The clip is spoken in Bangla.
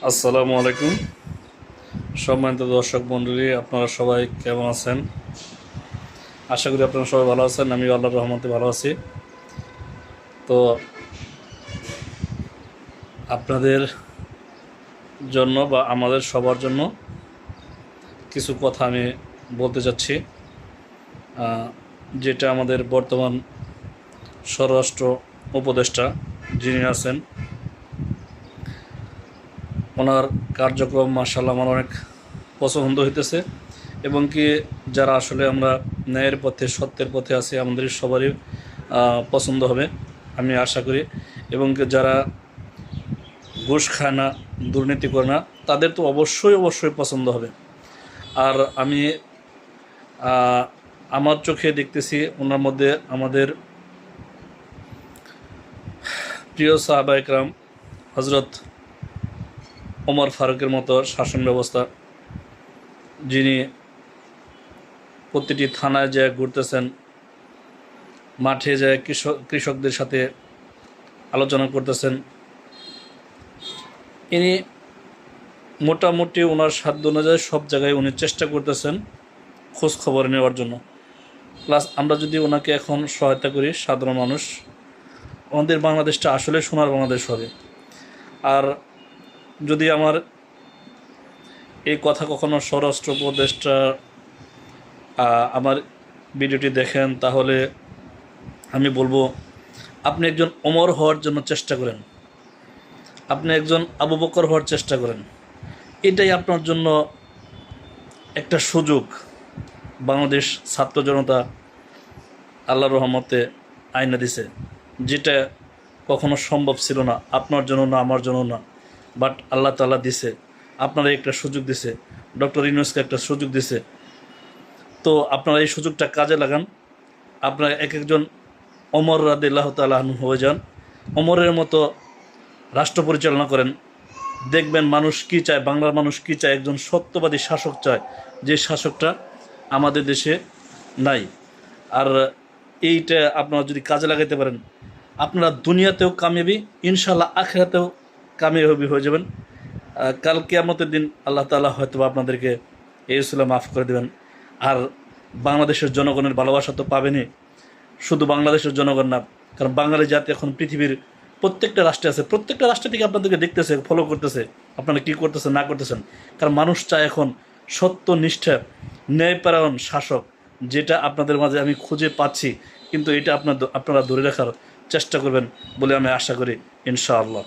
আসসালামু আলাইকুম। সম্মানিত দর্শক মণ্ডলী, আপনারা সবাই কেমন আছেন? আশা করি আপনারা সবাই ভালো আছেন। আমি আল্লাহর রহমতে ভালো আছি। তো আপনাদের জন্য বা আমাদের সবার জন্য কিছু কথা আমি বলতে চাচ্ছি, যেটা আমাদের বর্তমান স্বরাষ্ট্র উপদেষ্টা যিনি আছেন, ওনার কার্যক্রম মাশাআল্লাহ আমার অনেক পছন্দ হইতেছে। এবং কি যারা আসলে আমরা ন্যায়ের পথে সত্যের পথে আছি, আমাদের সবারই পছন্দ হবে আমি আশা করি। এবং কি যারা ঘুষ খায় না, দুর্নীতি করে না, তাদের তো অবশ্যই পছন্দ হবে। আর আমি আমার চোখে দেখতেছি ওনার মধ্যে আমাদের প্রিয় সাহাবা একরাম হজরত ওমর ফারুকের মতো শাসন ব্যবস্থা, যিনি প্রতিটি থানায় যায় ঘুরতেছেন, মাঠে যায় কৃষকদের সাথে আলোচনা করতেছেন। ইনি মোটামুটি ওনার সাধ্য অনুযায়ী সব জায়গায় উনি চেষ্টা করতেছেন খোঁজ খবর নেওয়ার জন্য। প্লাস আমরা যদি ওনাকে এখন সহায়তা করি, সাধারণ মানুষ, আমাদের বাংলাদেশটা আসলে সোনার বাংলাদেশ হবে। আর যদি আমার এই কথা কখনো স্বরাষ্ট্র উপদেষ্টা আমার ভিডিওটি দেখেন, তাহলে আমি বলবো আপনি একজন ওমর হওয়ার জন্য চেষ্টা করেন, আপনি একজন আবু বকর হওয়ার চেষ্টা করেন। এটাই আপনার জন্য একটা সুযোগ। বাংলাদেশ ছাত্র জনতা আল্লাহর রহমতে আইনা দিছে, যেটা কখনো সম্ভব ছিল না, আপনার জন্য না, আমার জন্য না, বাট আল্লাহ তাআলা দিছে। আপনারা একটা সুযোগ দিছে, ডক্টর ইউনূসকে একটা সুযোগ দিছে। তো আপনারা এই সুযোগটা কাজে লাগান। আপনারা এক একজন ওমর রাদিয়াল্লাহু তাআলা আনহু হয়ে যান, ওমরের মতো রাষ্ট্র পরিচালনা করেন। দেখবেন মানুষ কি চায়, বাংলার মানুষ কি চায়, একজন সত্যবাদী শাসক চায়, যে শাসকটা আমাদের দেশে নাই। আর এইটা আপনারা যদি কাজে লাগাইতে পারেন, আপনারা দুনিয়াতেও কামিয়াবি, ইনশাআল্লাহ আখিরাতেও কামিয়াবি হয়ে যাবেন। কাল কিয়ামতের দিন আল্লাহ তাআলা হয়তো আপনাদেরকে এই উসিলা মাফ করে দেবেন। আর বাংলাদেশের জনগণের ভালোবাসা তো পাবেনই, শুধু বাংলাদেশের জনগণ না, কারণ বাঙালি জাতি এখন পৃথিবীর প্রত্যেকটা রাষ্ট্রে আছে, প্রত্যেকটা রাষ্ট্র থেকে আপনাদেরকে দেখতেছে, ফলো করতেছে আপনারা কী করতেছেন না করতেছেন। কারণ মানুষ চায় এখন সত্য নিষ্ঠা ন্যায়পরায়ণ শাসক, যেটা আপনাদের মাঝে আমি খুঁজে পাচ্ছি। কিন্তু এটা আপনারা ধরে রাখার চেষ্টা করবেন বলে আমি আশা করি, ইনশাআল্লাহ।